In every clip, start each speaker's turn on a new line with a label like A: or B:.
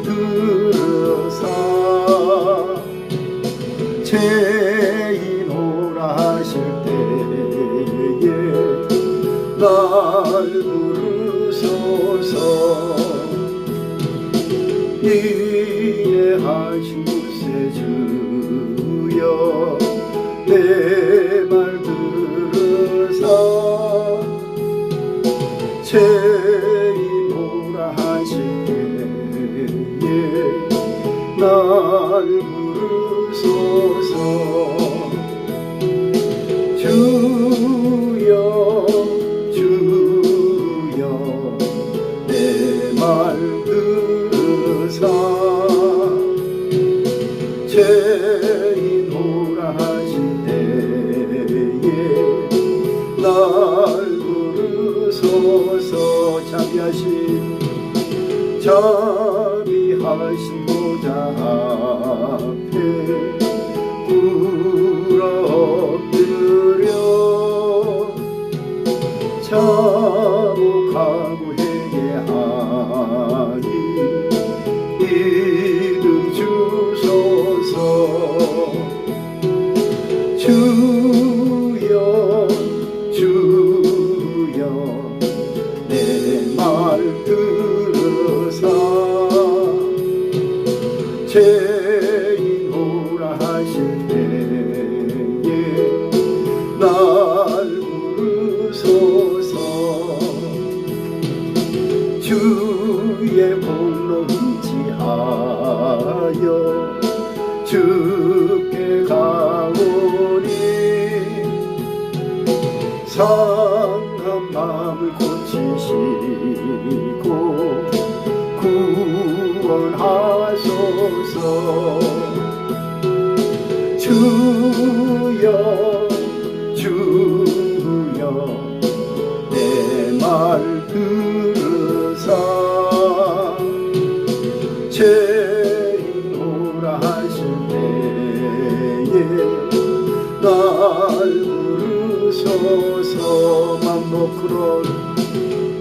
A: 들으사 죄인오라 하실 때에 날 부르소서. 이해하신 곳에 주여 내 말 들으사 죄인오라 하실 때에 날 부르소서. 주여 주여 내 말 들으사 죄인오라 하실 때에 날 부르소서. 자비하신 보좌 앞에 꿇어 엎드려 자복하고 회개하니 이름 주소서. 주여 주여 내 말 들으사 죄인오라 하실 때에 날 부르소서. 주의 공로 의지하여 주께 가오니 상한 마음을 고치시고 구원하소서. 주여 주여 내 말 들으사 죄인오라 하실 때에 날 부르소서.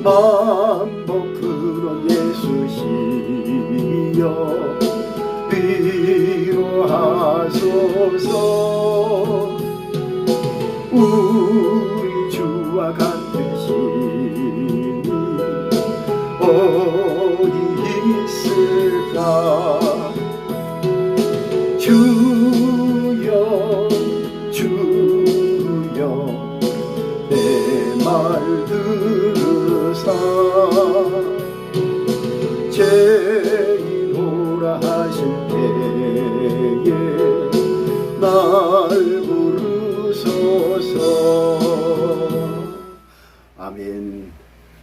A: 만복그런 예수시여 위로하소서. 우리 주와 같으시니 어디 있을까. 주여 주여 내 말 들으사 죄인오라 하실 때에 날 부르소서. 아멘.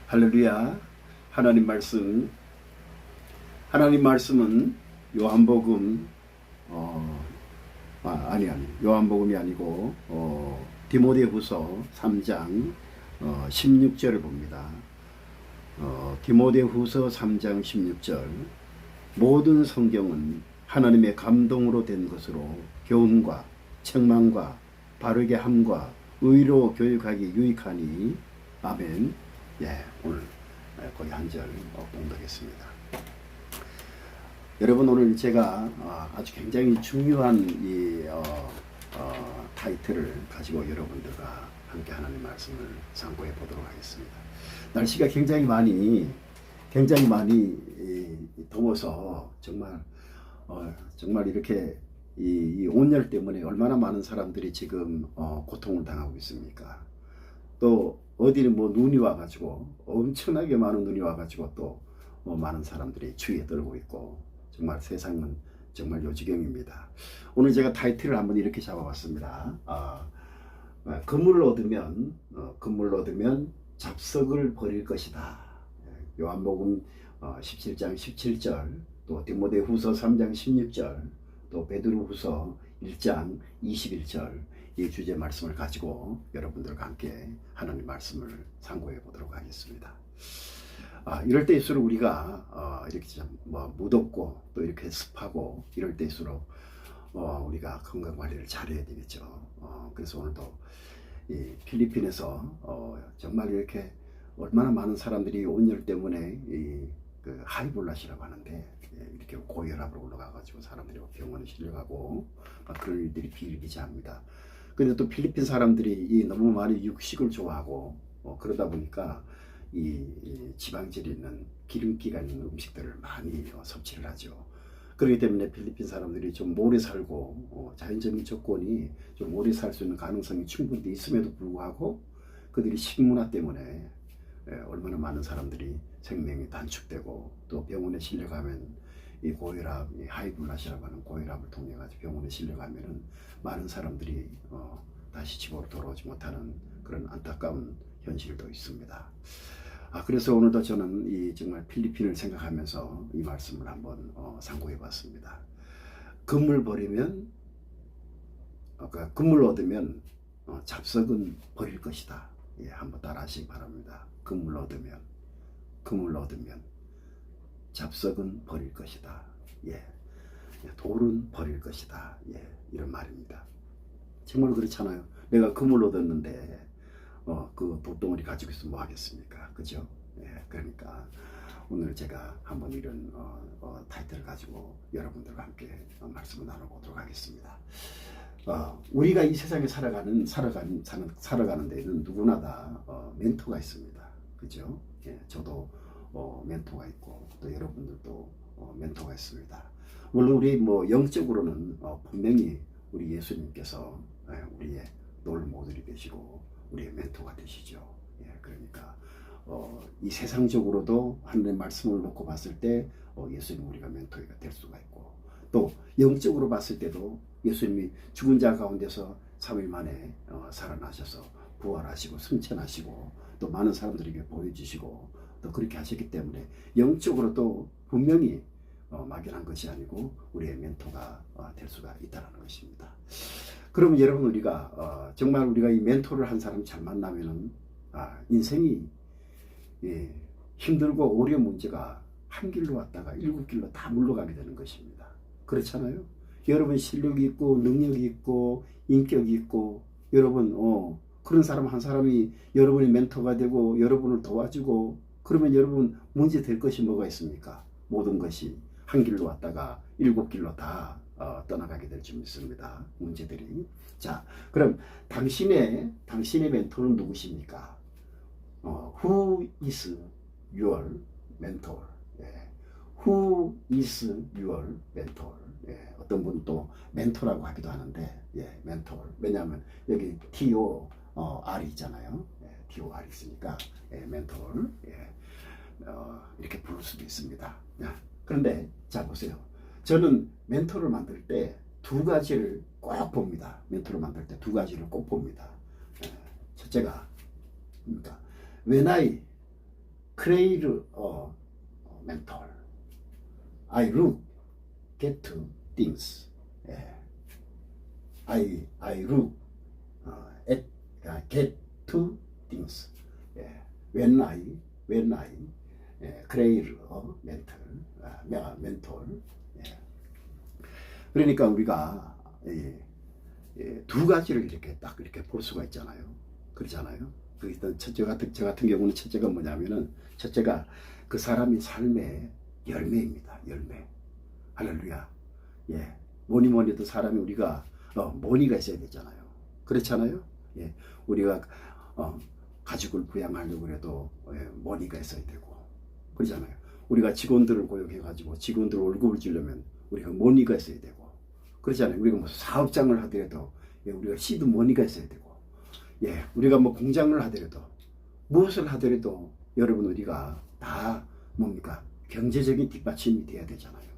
A: 할렐루야. 하나님 말씀은 요한복음 요한복음이 아니고 디모데후서 3장 16절을 봅니다. 디모데후서 3장 16절 모든 성경은 하나님의 감동으로 된 것으로 교훈과 책망과 바르게 함과 의로 교육하기 유익하니. 아멘. 오늘 거기 한 절 봉독했습니다. 여러분, 오늘 제가 아주 굉장히 중요한 이 타이틀을 가지고 여러분들과 함께 하나님 말씀을 상고해 보도록 하겠습니다. 날씨가 굉장히 많이 더워서 정말 이렇게 이 온열 때문에 얼마나 많은 사람들이 지금 고통을 당하고 있습니까? 또 어디는 눈이 와가지고 엄청나게 많은 눈이 와가지고 또 많은 사람들이 추위에 떨고 있고 정말 세상은 정말 요지경입니다. 오늘 제가 타이틀을 한번 이렇게 잡아봤습니다. 금을 얻으면 잡석을 버릴 것이다. 요한복음 17장 17절, 또 디모데후서 3장 16절, 또 베드로후서 1장 21절, 이 주제 말씀을 가지고 여러분들과 함께 하나님 말씀을 상고해 보도록 하겠습니다. 이럴 때일수록 우리가 이렇게 좀 무덥고 또 이렇게 습하고 이럴 때일수록 우리가 건강 관리를 잘해야 되겠죠. 그래서 오늘도 이 필리핀에서 정말 이렇게 얼마나 많은 사람들이 온열 때문에 그 하이볼라시라고 하는데 이렇게 고혈압으로 올라가가지고 사람들이 병원에 실려가고 그런 일들이 비일비재합니다. 근데 또 필리핀 사람들이 너무 많이 육식을 좋아하고 그러다 보니까 이 지방질이 있는 기름기가 있는 음식들을 많이 섭취를 하죠. 그렇기 때문에 필리핀 사람들이 좀 오래 살고 자연적인 조건이 좀 오래 살 수 있는 가능성이 충분히 있음에도 불구하고 그들이 식문화 때문에 얼마나 많은 사람들이 생명이 단축되고 또 병원에 실려가면 이 고혈압, 이 하이블라시라고 하는 고혈압을 통해 가지고 병원에 실려가면은 많은 사람들이 다시 집으로 돌아오지 못하는 그런 안타까운 현실도 있습니다. 그래서 오늘도 저는 이 정말 필리핀을 생각하면서 이 말씀을 한번 상고해 봤습니다. 금을 버리면, 금을 얻으면 잡석은 버릴 것이다. 예, 한번 따라 하시기 바랍니다. 금을 얻으면 잡석은 버릴 것이다. 예, 돌은 버릴 것이다. 예, 이런 말입니다. 정말 그렇잖아요. 내가 금을 얻었는데 그 돌덩어리 가지고 있으면 뭐 하겠습니까? 그죠? 예, 그러니까 오늘 제가 한번 이런 타이틀을 가지고 여러분들과 함께 말씀을 나눠보도록 하겠습니다. 우리가 이 세상에 살아가는 데에는 누구나 다 멘토가 있습니다. 그죠? 예, 저도 멘토가 있고 또 여러분들도 멘토가 있습니다. 물론 우리 영적으로는 분명히 우리 예수님께서 우리의 롤 모델이 되시고 우리의 멘토가 되시죠. 예, 그러니까 이 세상적으로도 하나님의 말씀을 놓고 봤을 때 예수님 우리가 멘토가 될 수가 있고 또 영적으로 봤을 때도 예수님이 죽은 자 가운데서 3일 만에 살아나셔서 부활하시고 승천하시고 또 많은 사람들에게 보여주시고 또 그렇게 하셨기 때문에 영적으로 또 분명히 막연한 것이 아니고 우리의 멘토가 될 수가 있다는 것입니다. 그러면 여러분 우리가 정말 우리가 이 멘토를 한 사람 잘 만나면은 인생이 힘들고 어려운 문제가 한 길로 왔다가 7길로 다 물러가게 되는 것입니다. 그렇잖아요? 여러분 실력이 있고 능력이 있고 인격이 있고 여러분 그런 사람 한 사람이 여러분의 멘토가 되고 여러분을 도와주고 그러면 여러분 문제 될 것이 뭐가 있습니까? 모든 것이 한 길로 왔다가 7길로 다 떠나가게 될 줄 믿습니다. 문제들이. 자, 그럼 당신의 멘토는 누구십니까? Who is your mentor? 예. Who is your mentor? 예. 어떤 분은 또 멘토라고 하기도 하는데, 예, 멘토. 왜냐하면 여기 T-O-R이 있잖아요. 예, T-O-R이 있으니까 예, 멘토. 예. 이렇게 부를 수도 있습니다. 그런데 자 보세요. 저는 멘토를 만들 때 두 가지를 꼭 봅니다. 멘토를 만들 때 두 가지를 꼭 봅니다. 첫째가 뭡니까? When I create a mentor, I look at things. I look at get to things. When I create a mentor. 그러니까 우리가 두 가지를 이렇게 딱 이렇게 볼 수가 있잖아요. 그렇잖아요. 저 같은 경우는 첫째가 뭐냐면은 첫째가 그 사람의 삶의 열매입니다. 열매. 할렐루야. 예. 뭐니 해도 사람이 우리가 모니가 있어야 되잖아요. 그렇잖아요. 예. 우리가 가족을 부양하려고 해도 모니가 있어야 되고 그러잖아요. 우리가 직원들을 고용해가지고 직원들 월급을 주려면 우리가 모니가 있어야 되고 그렇잖아요. 우리가 무슨 사업장을 하더라도 우리가 시드 모니가 있어야 되고 우리가 공장을 하더라도 무엇을 하더라도 여러분 우리가 다 뭡니까? 경제적인 뒷받침이 돼야 되잖아요.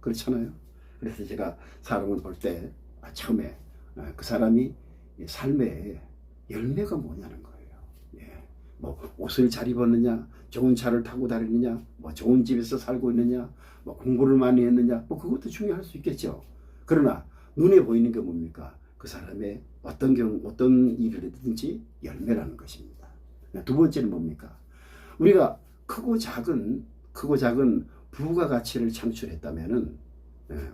A: 그렇잖아요. 그래서 제가 사람을 볼 때 처음에 그 사람이 삶의 열매가 뭐냐는 거예요. 옷을 잘 입었느냐, 좋은 차를 타고 다니느냐, 좋은 집에서 살고 있느냐, 공부를 많이 했느냐, 그것도 중요할 수 있겠죠. 그러나 눈에 보이는 게 뭡니까? 그 사람의 어떤 일을 했든지 열매라는 것입니다. 두 번째는 뭡니까? 우리가 크고 작은 부가가치를 창출했다면은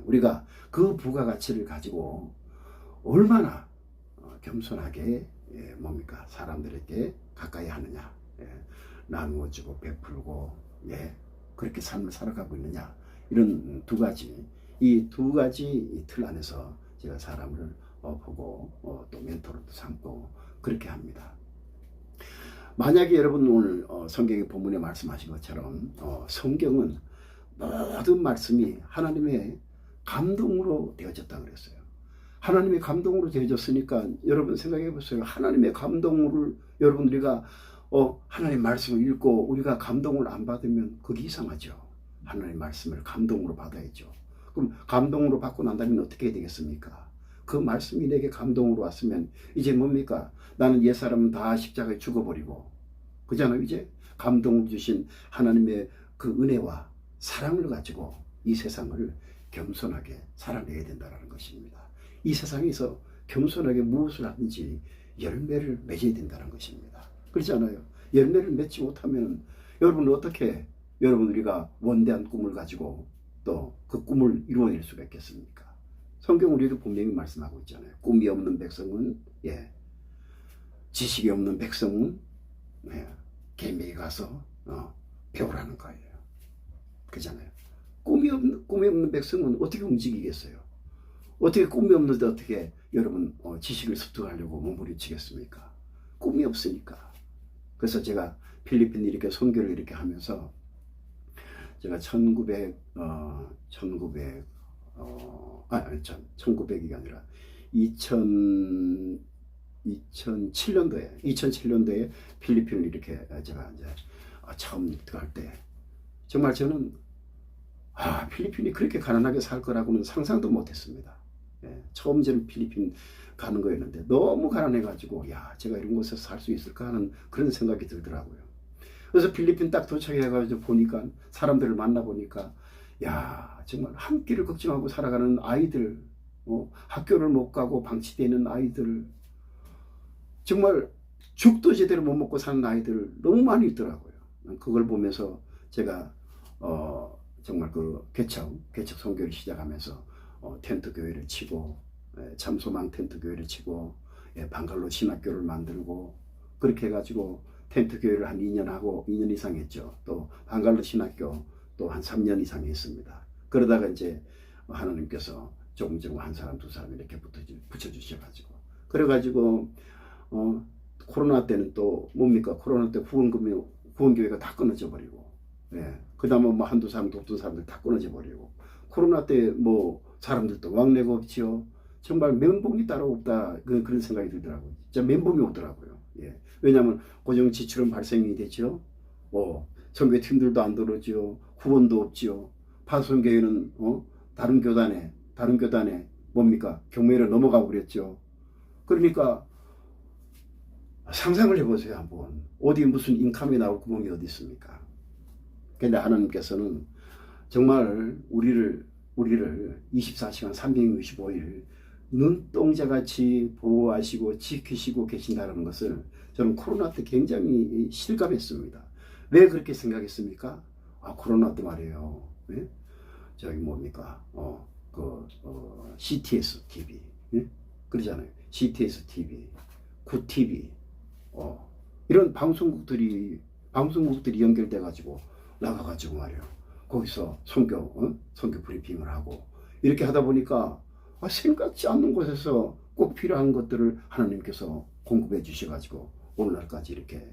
A: 우리가 그 부가가치를 가지고 얼마나 겸손하게 사람들에게 가까이 하느냐, 나누어주고 베풀고 그렇게 삶을 살아가고 있느냐, 이런 두 가지, 이 두 가지 틀 안에서 제가 사람을 보고 또 멘토로도 삼고 그렇게 합니다. 만약에 여러분 오늘 성경의 본문에 말씀하신 것처럼 성경은 모든 말씀이 하나님의 감동으로 되어졌다 그랬어요. 하나님의 감동으로 되어졌으니까 여러분 생각해 보세요. 하나님의 감동을 여러분 우리가 하나님 말씀을 읽고 우리가 감동을 안 받으면 그게 이상하죠. 하나님 말씀을 감동으로 받아야죠. 그럼 감동으로 받고 난 다음에 어떻게 해야 되겠습니까? 그 말씀이 내게 감동으로 왔으면 이제 뭡니까? 나는 옛사람은 다 십자가에 죽어버리고, 그잖아요. 이제 감동을 주신 하나님의 그 은혜와 사랑을 가지고 이 세상을 겸손하게 살아내야 된다는 것입니다. 이 세상에서 겸손하게 무엇을 하든지 열매를 맺어야 된다는 것입니다. 그렇잖아요. 열매를 맺지 못하면 여러분 어떻게 여러분 우리가 원대한 꿈을 가지고 또 그 꿈을 이루어낼 수가 있겠습니까? 성경 우리도 분명히 말씀하고 있잖아요. 꿈이 없는 백성은 지식이 없는 백성은 개미에 가서 배우라는 거예요. 그렇잖아요. 꿈이 없는 백성은 어떻게 움직이겠어요? 어떻게 꿈이 없는데 어떻게 여러분 지식을 습득하려고 몸부림치겠습니까? 꿈이 없으니까. 그래서 제가 필리핀 이렇게 선교를 이렇게 하면서 제가 1900이 아니라 2007년도에 필리핀을 이렇게 제가 이제 처음 들어갈 때 정말 저는 필리핀이 그렇게 가난하게 살 거라고는 상상도 못했습니다. 처음 저는 필리핀 가는 거였는데 너무 가난해가지고 제가 이런 곳에서 살 수 있을까 하는 그런 생각이 들더라고요. 그래서 필리핀 딱 도착해가지고 보니까 사람들을 만나보니까 정말 한 끼를 걱정하고 살아가는 아이들, 학교를 못 가고 방치되어 있는 아이들, 정말 죽도 제대로 못 먹고 사는 아이들 너무 많이 있더라고요. 그걸 보면서 제가 정말 그 개척 선교를 시작하면서 텐트 교회를 치고 참소망 텐트 교회를 치고 방갈로 신학교를 만들고 그렇게 해가지고 텐트 교회를 한 2년 이상 했죠. 또 방갈로 신학교 또 한 3년 이상 했습니다. 그러다가 이제 하나님께서 조금 한 사람 두 사람 이렇게 붙여주셔가지고 그래가지고 코로나 때는 또 뭡니까? 코로나 때 후원교회가 다 끊어져 버리고 그 다음에 뭐 한두 사람 돕던 사람들 다 끊어져 버리고 코로나 때 뭐 사람들도 왕래가 없지요. 정말 멘붕이 따로 없다 그런 생각이 들더라고요. 진짜 멘붕이 오더라고요. 왜냐하면 고정 지출은 발생이 되죠. 선교 팀들도 안 들어오죠. 후원도 없지요. 파송교회는 다른 교단에 뭡니까? 경매로 넘어가 버렸죠. 그러니까 상상을 해보세요. 한번 어디 무슨 인감이 나올 구멍이 어디 있습니까? 근데 하나님께서는 정말 우리를 24시간 365일 눈동자같이 보호하시고 지키시고 계신다는 것을 저는 코로나 때 굉장히 실감했습니다. 왜 그렇게 생각했습니까? 코로나 때 말이에요. 저기 뭡니까? CTS TV 그러잖아요. CTS TV, 구TV 이런 방송국들이 연결돼 가지고 나가가지고 말이에요. 거기서 선교 브리핑을 하고 이렇게 하다 보니까 생각지 않는 곳에서 꼭 필요한 것들을 하나님께서 공급해 주셔가지고 오늘날까지 이렇게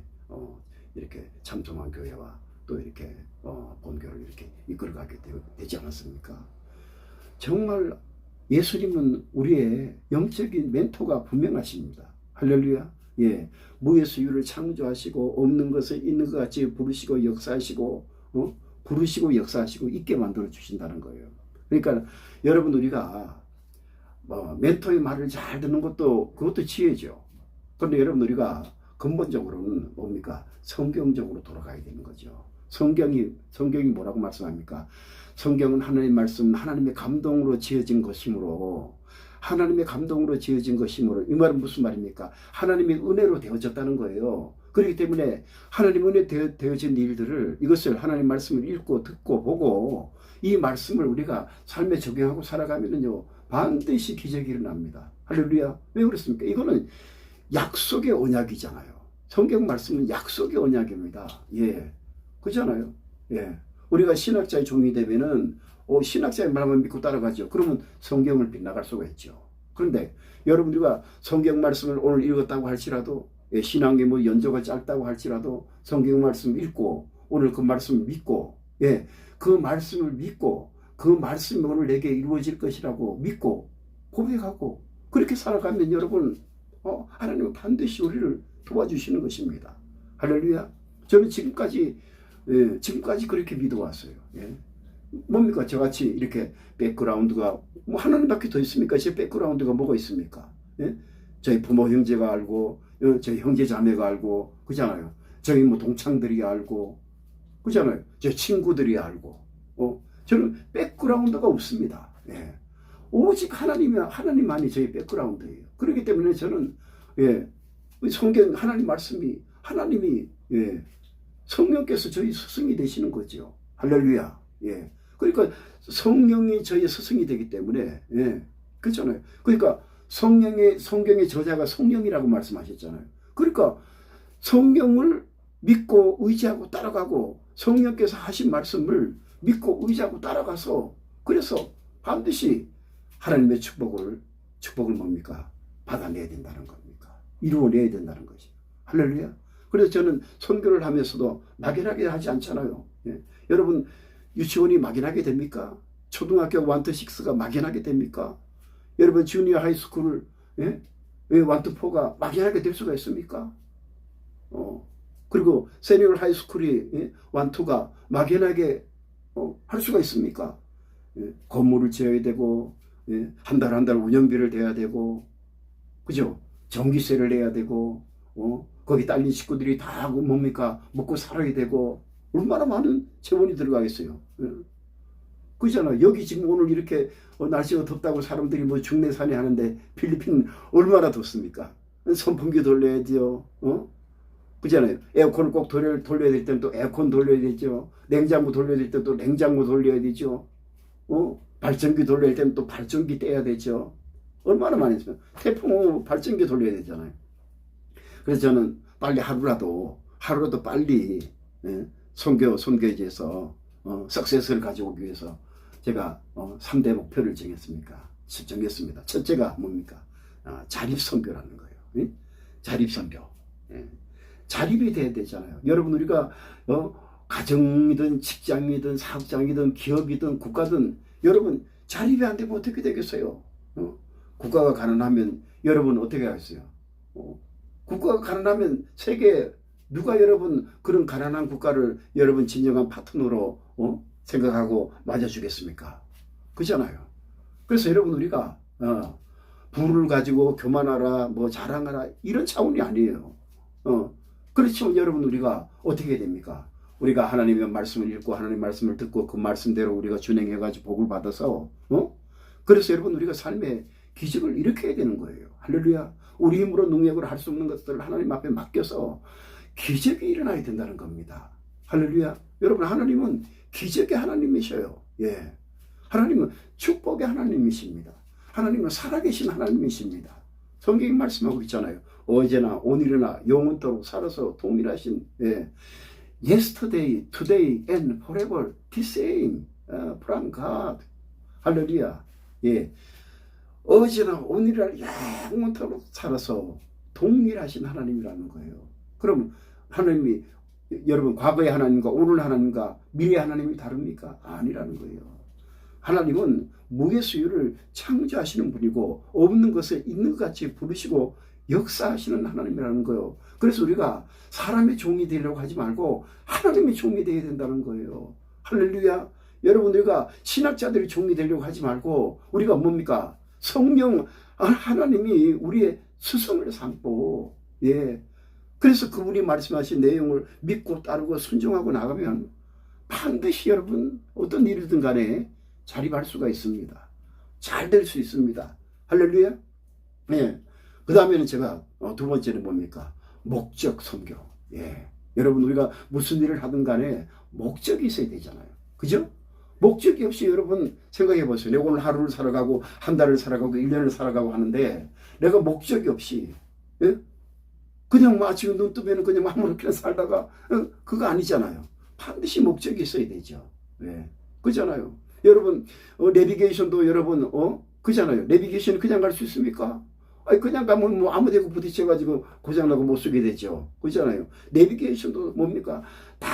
A: 참소망 교회와 또 이렇게 본교를 이렇게 이끌어가게 되지 않았습니까? 정말 예수님은 우리의 영적인 멘토가 분명하십니다. 할렐루야. 무에서 유를 창조하시고 없는 것을 있는 것 같이 부르시고 역사하시고 있게 만들어 주신다는 거예요. 그러니까 여러분 우리가 멘토의 말을 잘 듣는 그것도 지혜죠. 그런데 여러분 우리가 근본적으로는 뭡니까? 성경적으로 돌아가야 되는 거죠. 성경이 뭐라고 말씀합니까? 성경은 하나님의 말씀, 하나님의 감동으로 지어진 것이므로 이 말은 무슨 말입니까? 하나님의 은혜로 되어졌다는 거예요. 그렇기 때문에 하나님 은혜 되어진 일들을 이것을 하나님 말씀을 읽고 듣고 보고 이 말씀을 우리가 삶에 적용하고 살아가면은요 반드시 기적이 일어납니다. 할렐루야. 왜 그렇습니까? 이거는 약속의 언약이잖아요. 성경 말씀은 약속의 언약입니다. 그렇잖아요. 우리가 신학자의 종이 되면은 신학자의 말만 믿고 따라가죠. 그러면 성경을 빗나갈 수가 있죠. 그런데 여러분들과 성경 말씀을 오늘 읽었다고 할지라도 신앙의 뭐 연조가 짧다고 할지라도 성경 말씀 읽고 오늘 그 말씀을 믿고 그 말씀을 믿고 그 말씀이 오늘 내게 이루어질 것이라고 믿고 고백하고 그렇게 살아가면 여러분 하나님은 반드시 우리를 도와주시는 것입니다. 할렐루야. 저는 지금까지 그렇게 믿어왔어요. 뭡니까? 저같이 이렇게 백그라운드가 뭐 하나님밖에 더 있습니까? 제 백그라운드가 뭐가 있습니까? 저희 부모 형제가 알고 저희 형제 자매가 알고 그잖아요. 저희 뭐 동창들이 알고 그잖아요. 제 친구들이 알고 저는 백그라운드가 없습니다. 오직 하나님만이 저희 백그라운드예요. 그렇기 때문에 저는 성경 하나님 말씀이 하나님이 성령께서 저희 스승이 되시는 거죠. 할렐루야. 그러니까 성령이 저희 스승이 되기 때문에 그렇잖아요. 그러니까 성경의 저자가 성령이라고 말씀하셨잖아요. 그러니까 성령을 믿고 의지하고 따라가고 성령께서 하신 말씀을 믿고 의지하고 따라가서 그래서 반드시 하나님의 축복을 뭡니까? 받아내야 된다는 겁니까? 이루어내야 된다는 것이. 할렐루야. 그래서 저는 선교를 하면서도 막연하게 하지 않잖아요. 여러분 유치원이 막연하게 됩니까? 초등학교 1-6가 막연하게 됩니까? 여러분 주니어 하이스쿨 1-4가 막연하게 될 수가 있습니까? 그리고 세니어 하이스쿨이 1-2가 막연하게 할 수가 있습니까? 건물을 지어야 되고 한 달 운영비를 대야 되고 그죠? 전기세를 내야 되고 거기 딸린 식구들이 다 뭡니까? 먹고 살아야 되고 얼마나 많은 재원이 들어가겠어요. 그잖아. 여기 지금 오늘 이렇게 날씨가 덥다고 사람들이 뭐 중내산에 하는데 필리핀 얼마나 덥습니까? 선풍기 돌려야 돼요. 그잖아요. 에어컨을 꼭 돌려야 될 때는 또 에어컨 돌려야 되죠. 냉장고 돌려야 될 때는 또 냉장고 돌려야 되죠. 발전기 돌려야 될 때는 또 발전기 떼야 되죠. 얼마나 많이 했어요. 태풍 오면 발전기 돌려야 되잖아요. 그래서 저는 빨리 하루라도 빨리 선교지에서 석세스를 가져오기 위해서 제가 3대 목표를 정했습니다. 첫째가 뭡니까? 자립선교라는 거예요. 자립선교. 자립이 돼야 되잖아요. 여러분 우리가 가정이든 직장이든 사업장이든 기업이든 국가든 여러분 자립이 안 되면 어떻게 되겠어요? 국가가 가난하면 여러분 어떻게 하겠어요? 국가가 가난하면 세계 누가 여러분 그런 가난한 국가를 여러분 진정한 파트너로 생각하고 맞아주겠습니까? 그렇잖아요. 그래서 여러분 우리가 부를 가지고 교만하라 뭐 자랑하라 이런 차원이 아니에요. 그렇지만 여러분 우리가 어떻게 해야 됩니까? 우리가 하나님의 말씀을 읽고 하나님의 말씀을 듣고 그 말씀대로 우리가 준행해가지고 복을 받아서 그래서 여러분 우리가 삶의 기적을 일으켜야 되는 거예요. 할렐루야. 우리 힘으로 능력으로 할 수 없는 것들을 하나님 앞에 맡겨서 기적이 일어나야 된다는 겁니다. 할렐루야. 여러분 하나님은 기적의 하나님이셔요. 하나님은 축복의 하나님이십니다. 하나님은 살아계신 하나님이십니다. 성경이 말씀하고 있잖아요. 어제나 오늘이나 영원토록 살아서 동일하신 yesterday, today and forever the same from God. 할렐루야. 어제나 오늘이나 영원토록 살아서 동일하신 하나님이라는 거예요. 그럼 하나님이 여러분 과거의 하나님과 오늘 하나님과 미래의 하나님이 다릅니까? 아니라는 거예요. 하나님은 무예수유를 창조하시는 분이고 없는 것을 있는 것 같이 부르시고 역사하시는 하나님이라는 거예요. 그래서 우리가 사람의 종이 되려고 하지 말고 하나님의 종이 되어야 된다는 거예요. 할렐루야. 여러분 우리가 신학자들이 종이 되려고 하지 말고 우리가 뭡니까? 성령 하나님이 우리의 스승을 삼고 그래서 그분이 말씀하신 내용을 믿고 따르고 순종하고 나가면 반드시 여러분 어떤 일이든 간에 자립할 수가 있습니다. 잘 될 수 있습니다. 할렐루야. 그 다음에는 제가 두 번째는 뭡니까? 목적 선교. 여러분 우리가 무슨 일을 하든 간에 목적이 있어야 되잖아요. 그죠? 목적이 없이 여러분 생각해 보세요. 내가 오늘 하루를 살아가고 한 달을 살아가고 1년을 살아가고 하는데 내가 목적이 없이 그냥 뭐 아침에 눈 뜨면 그냥 아무렇게나 살다가 그거 아니잖아요. 반드시 목적이 있어야 되죠. 예. 그잖아요. 여러분, 내비게이션도 여러분, 그잖아요. 내비게이션 그냥 갈 수 있습니까? 아니, 그냥 가면 뭐 아무 데고 부딪혀가지고 고장나고 못 쓰게 되죠. 그잖아요. 내비게이션도 뭡니까? 다,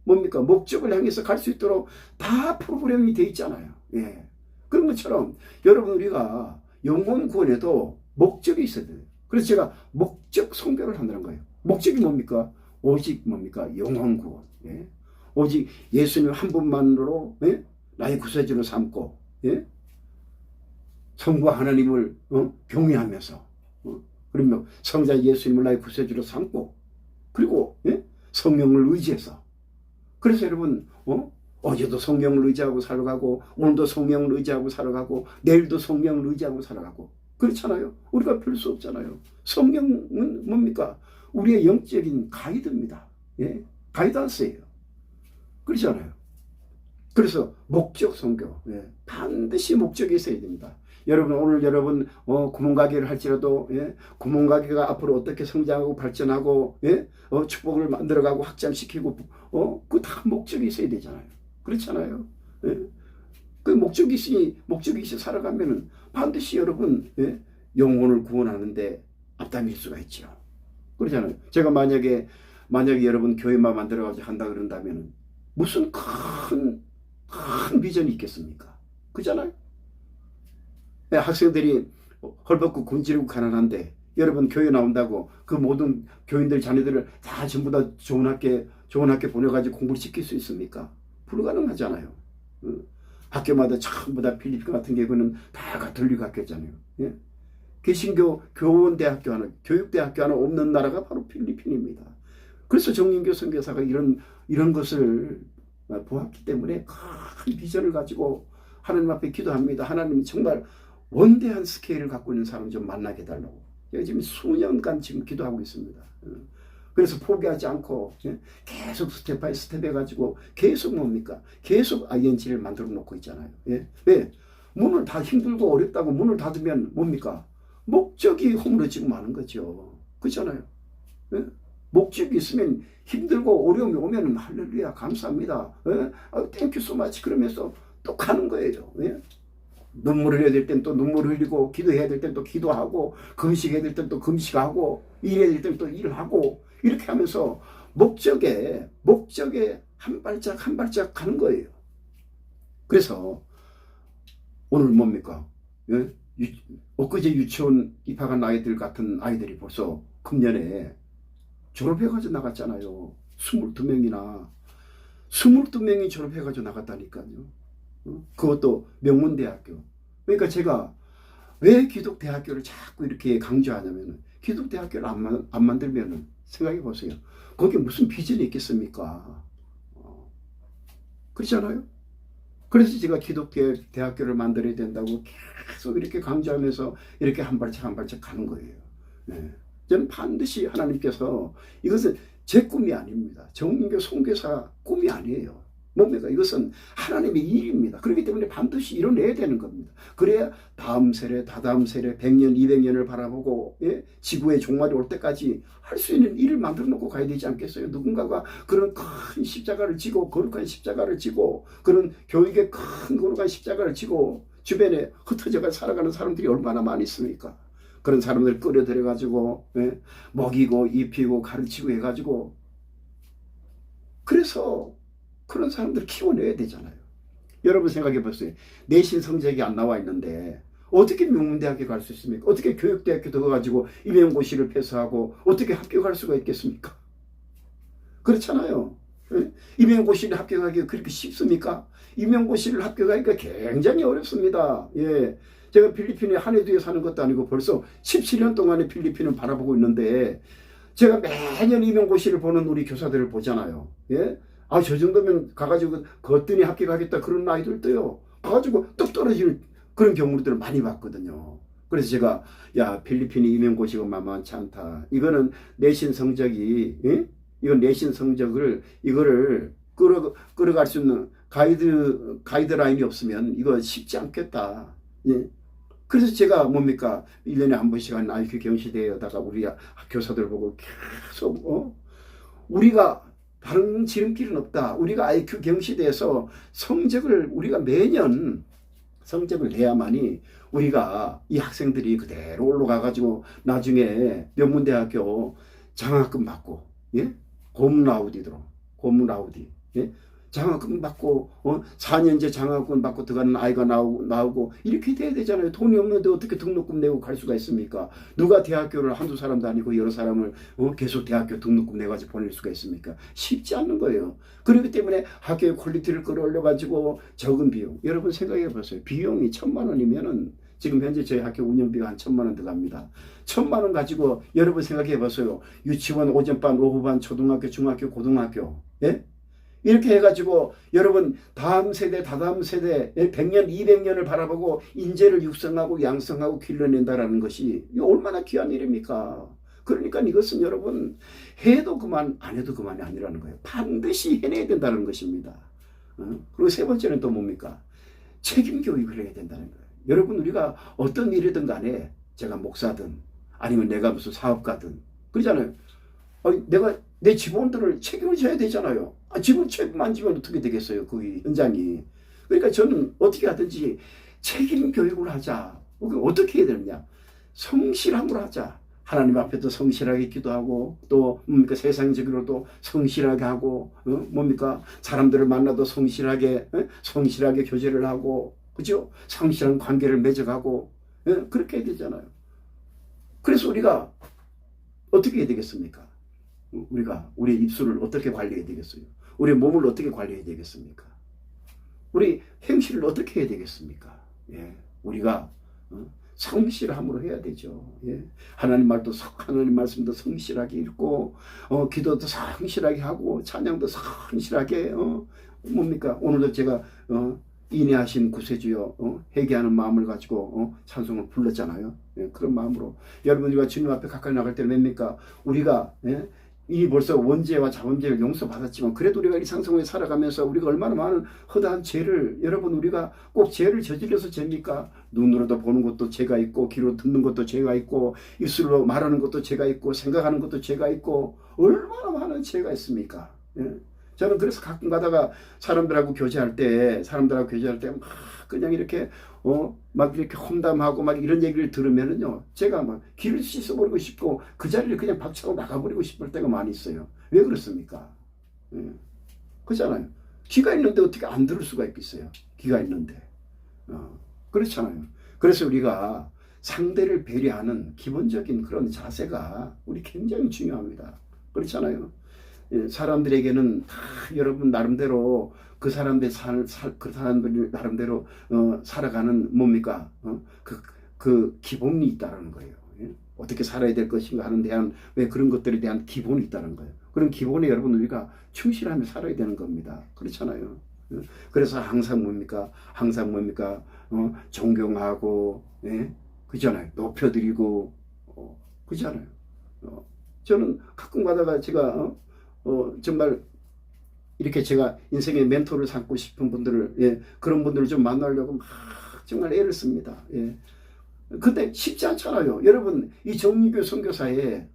A: 뭡니까? 목적을 향해서 갈 수 있도록 다 프로그램이 돼 있잖아요. 예. 그런 것처럼 여러분, 우리가 영혼 구원에도 목적이 있어야 돼요. 그래서 제가 목적 선교를 한다는 거예요. 목적이 뭡니까? 오직 뭡니까? 영혼 구원. 예? 오직 예수님 한 분만으로, 예? 나의 구세주로 삼고, 예? 성부와 하나님을 경외하면서, 그러면 성자 예수님을 나의 구세주로 삼고, 그리고 예? 성령을 의지해서. 그래서 여러분, 어제도 성령을 의지하고 살아가고, 오늘도 성령을 의지하고 살아가고, 내일도 성령을 의지하고 살아가고, 그렇잖아요. 우리가 별 수 없잖아요. 성령은 뭡니까? 우리의 영적인 가이드입니다. 예? 가이던스예요. 그렇잖아요. 그래서 목적 선교, 예? 반드시 목적이 있어야 됩니다. 여러분, 오늘 여러분 구멍가게를 할지라도, 예? 구멍가게가 앞으로 어떻게 성장하고 발전하고, 예? 축복을 만들어가고 확장시키고, 그 다 목적이 있어야 되잖아요. 그렇잖아요. 예? 그 목적이 있이 살아가면은 반드시 여러분, 예? 영혼을 구원하는데 앞당길 수가 있죠. 그렇잖아요. 제가 만약에 여러분 교회만 만들어가지고 한다 그런다면 무슨 큰 비전이 있겠습니까? 그잖아요. 네, 학생들이 헐벗고 굶주리고 가난한데 여러분 교회 나온다고 그 모든 교인들 자녀들을 다 전부 다 좋은 학교 보내가지고 공부를 시킬 수 있습니까? 불가능하잖아요. 학교마다 전부 다 필리핀 같은 경우는 다 가톨릭 학교잖아요. 예? 개신교 교원대학교 하나, 교육대학교 하나 없는 나라가 바로 필리핀입니다. 그래서 정인교 선교사가 이런 것을 보았기 때문에 큰 비전을 가지고 하나님 앞에 기도합니다. 하나님 정말 원대한 스케일을 갖고 있는 사람 좀 만나게 해달라고. 제가 지금 수년간 지금 기도하고 있습니다. 그래서 포기하지 않고 계속 스텝 바이 스텝 해가지고 계속 뭡니까? 계속 ING를 만들어 놓고 있잖아요. 예? 왜? 문을 다 힘들고 어렵다고 문을 닫으면 뭡니까? 목적이 허물어지고 마는 거죠. 그렇잖아요. 예? 목적이 있으면 힘들고 어려움이 오면 할렐루야 감사합니다. 예? 땡큐 소마치 그러면서 또 가는 거예요. 예? 눈물을 흘려야 될 땐 또 눈물을 흘리고 기도해야 될 땐 또 기도하고 금식해야 될 땐 또 금식하고 일해야 될 땐 또 일하고 이렇게 하면서 목적에 한 발짝 한 발짝 가는 거예요. 그래서 오늘 뭡니까? 예? 엊그제 유치원 입학한 아이들 같은 아이들이 벌써 금년에 졸업해가지고 나갔잖아요. 22명이 졸업해가지고 나갔다니까요. 그것도 명문대학교. 그러니까 제가 왜 기독대학교를 자꾸 이렇게 강조하냐면 기독대학교를 안 만들면 생각해 보세요. 거기에 무슨 비전이 있겠습니까? 그렇잖아요. 그래서 제가 기독대학교를 만들어야 된다고 계속 이렇게 강조하면서 이렇게 한 발짝 한 발짝 가는 거예요. 네. 저는 반드시 하나님께서 이것은 제 꿈이 아닙니다. 정인교 선교사 꿈이 아니에요. 뭡니까? 이것은 하나님의 일입니다. 그렇기 때문에 반드시 이뤄내야 되는 겁니다. 그래야 다음 세대, 다다음 세대, 100년, 200년을 바라보고 지구의 종말이 올 때까지 할 수 있는 일을 만들어 놓고 가야 되지 않겠어요? 누군가가 그런 큰 십자가를 지고 거룩한 십자가를 지고 그런 교육의 큰 거룩한 십자가를 지고 주변에 흩어져가 살아가는 사람들이 얼마나 많이 있습니까? 그런 사람들을 끌어들여가지고 먹이고 입히고 가르치고 해가지고 그래서 그런 사람들을 키워내야 되잖아요. 여러분 생각해 보세요. 내신 성적이 안 나와 있는데 어떻게 명문대학교 갈 수 있습니까? 어떻게 교육대학교 들어가지고 임용고시를 패스하고 어떻게 합격할 수가 있겠습니까? 그렇잖아요. 임용고시를 합격하기가 그렇게 쉽습니까? 임용고시를 합격하기가 굉장히 어렵습니다. 예. 제가 필리핀에 한해두에 사는 것도 아니고 벌써 17년 동안에 필리핀을 바라보고 있는데 제가 매년 임용고시를 보는 우리 교사들을 보잖아요. 예? 저 정도면 가가지고 거뜬히 합격하겠다 그런 아이들도요. 가가지고 뚝 떨어지는 그런 경우들을 많이 봤거든요. 그래서 제가 필리핀이 임용고시가 만만치 않다. 이거는 내신 성적이 이건 내신 성적을 이거를 끌어갈 수 있는 가이드라인이 없으면 이거 쉽지 않겠다. 예. 그래서 제가 뭡니까 1년에 한 번씩 한 IQ 경시대회에다가 우리 교사들 보고 계속 우리가 다른 지름길은 없다. 우리가 IQ 경시대에서 성적을 우리가 매년 성적을 내야만이 우리가 이 학생들이 그대로 올라가가지고 나중에 명문대학교 장학금 받고, 예? 고문라우디, 예? 장학금 받고, 4년제 장학금 받고 들어가는 아이가 나오고, 이렇게 돼야 되잖아요. 돈이 없는데 어떻게 등록금 내고 갈 수가 있습니까? 누가 대학교를 한두 사람도 아니고 여러 사람을, 계속 대학교 등록금 내가지고 보낼 수가 있습니까? 쉽지 않는 거예요. 그렇기 때문에 학교의 퀄리티를 끌어올려가지고 적은 비용. 여러분 생각해 보세요. 비용이 1,000만 원이면은 지금 현재 저희 학교 운영비가 한 1,000만 원 들어갑니다. 1,000만 원 가지고 여러분 생각해 보세요. 유치원, 오전반, 오후반, 초등학교, 중학교, 고등학교. 예? 이렇게 해가지고 여러분 다음 세대, 다다음 세대 100년, 200년을 바라보고 인재를 육성하고 양성하고 길러낸다라는 것이 얼마나 귀한 일입니까? 그러니까 이것은 여러분 해도 그만 안 해도 그만이 아니라는 거예요. 반드시 해내야 된다는 것입니다. 그리고 세 번째는 또 뭡니까? 책임 교육을 해야 된다는 거예요. 여러분 우리가 어떤 일이든 간에 제가 목사든 아니면 내가 무슨 사업가든 그러잖아요. 내가 내 직원들을 책임을 져야 되잖아요. 직원 책임 안 지면 어떻게 되겠어요? 그 현장이. 그러니까 저는 어떻게 하든지 책임 교육을 하자. 어떻게 해야 되느냐? 성실함으로 하자. 하나님 앞에도 성실하게 기도하고 또 뭡니까 세상적으로도 성실하게 하고 뭡니까 사람들을 만나도 성실하게 교제를 하고 그죠? 성실한 관계를 맺어가고 그렇게 해야 되잖아요. 그래서 우리가 어떻게 해야 되겠습니까? 우리가 우리 입술을 어떻게 관리해야 되겠어요? 우리 몸을 어떻게 관리해야 되겠습니까? 우리 행실을 어떻게 해야 되겠습니까? 예, 우리가 성실함으로 해야 되죠. 예. 하나님 말씀도 성실하게 읽고 기도도 성실하게 하고 찬양도 성실하게 뭡니까? 오늘도 제가 인내하신 구세주여 회개하는 마음을 가지고 찬송을 불렀잖아요. 예, 그런 마음으로 여러분 우리가 주님 앞에 가까이 나갈 때는 뭡니까? 우리가 이 벌써 원죄와 자범죄를 용서받았지만 그래도 우리가 이 상성에 살아가면서 우리가 얼마나 많은 허다한 죄를 여러분 우리가 꼭 죄를 저질러서 죄입니까? 눈으로도 보는 것도 죄가 있고 귀로 듣는 것도 죄가 있고 입술로 말하는 것도 죄가 있고 생각하는 것도 죄가 있고 얼마나 많은 죄가 있습니까? 예? 저는 그래서 가끔 가다가 사람들하고 교제할 때 막 그냥 이렇게 막 이렇게 험담하고 막 이런 얘기를 들으면은요 제가 막 귀를 씻어버리고 싶고 그 자리를 그냥 박차고 나가버리고 싶을 때가 많이 있어요. 왜 그렇습니까? 그렇잖아요. 귀가 있는데 어떻게 안 들을 수가 있겠어요? 귀가 있는데 그렇잖아요. 그래서 우리가 상대를 배려하는 기본적인 그런 자세가 우리 굉장히 중요합니다. 그렇잖아요. 사람들에게는 다 여러분 나름대로 그 사람들 나름대로 살아가는 뭡니까? 그 기본이 있다는 거예요. 어떻게 살아야 될 것인가 하는 대한 왜 그런 것들에 대한 기본이 있다는 거예요. 그런 기본에 여러분 우리가 충실하며 살아야 되는 겁니다. 그렇잖아요. 그래서 항상 뭡니까? 존경하고 그잖아요. 높여드리고 그잖아요. 저는 가끔 가다가 제가 정말 이렇게 제가 인생의 멘토를 삼고 싶은 분들을 그런 분들을 좀 만나려고 막 정말 애를 씁니다. 근데 쉽지 않잖아요. 여러분 이 정리교 선교사에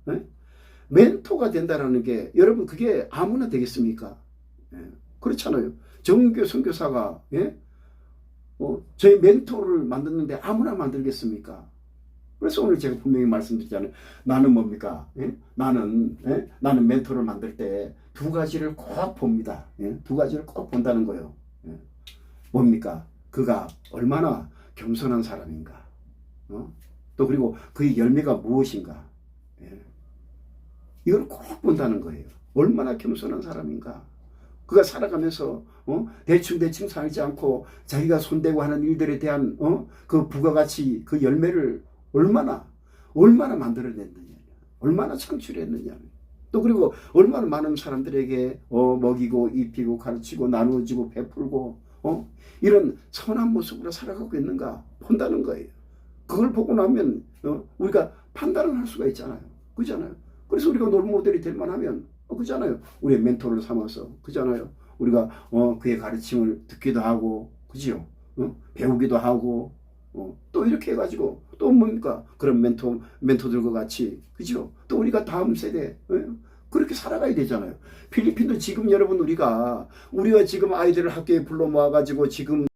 A: 멘토가 된다라는 게 여러분 그게 아무나 되겠습니까? 그렇잖아요. 정리교 선교사가 저희 멘토를 만드는데 아무나 만들겠습니까? 그래서 오늘 제가 분명히 말씀드리잖아요. 나는 뭡니까? 나는 멘토를 만들 때 두 가지를 꼭 봅니다. 두 가지를 꼭 본다는 거예요. 뭡니까? 그가 얼마나 겸손한 사람인가? 또 그리고 그의 열매가 무엇인가? 이걸 꼭 본다는 거예요. 얼마나 겸손한 사람인가? 그가 살아가면서 대충 살지 않고 자기가 손대고 하는 일들에 대한 그 부가가치 그 열매를 얼마나 만들어냈느냐, 얼마나 창출했느냐, 또 그리고 얼마나 많은 사람들에게 먹이고 입히고 가르치고 나누어주고 베풀고 이런 선한 모습으로 살아가고 있는가 본다는 거예요. 그걸 보고 나면 우리가 판단을 할 수가 있잖아요. 그잖아요. 그래서 우리가 롤모델이 될 만하면 그잖아요. 우리의 멘토를 삼아서 그잖아요. 우리가 그의 가르침을 듣기도 하고 그지요. 배우기도 하고 또 이렇게 해가지고 또 뭡니까? 그런 멘토들과 같이 그죠? 또 우리가 다음 세대 그렇게 살아가야 되잖아요. 필리핀도 지금 여러분 우리가 지금 아이들을 학교에 불러 모아가지고 지금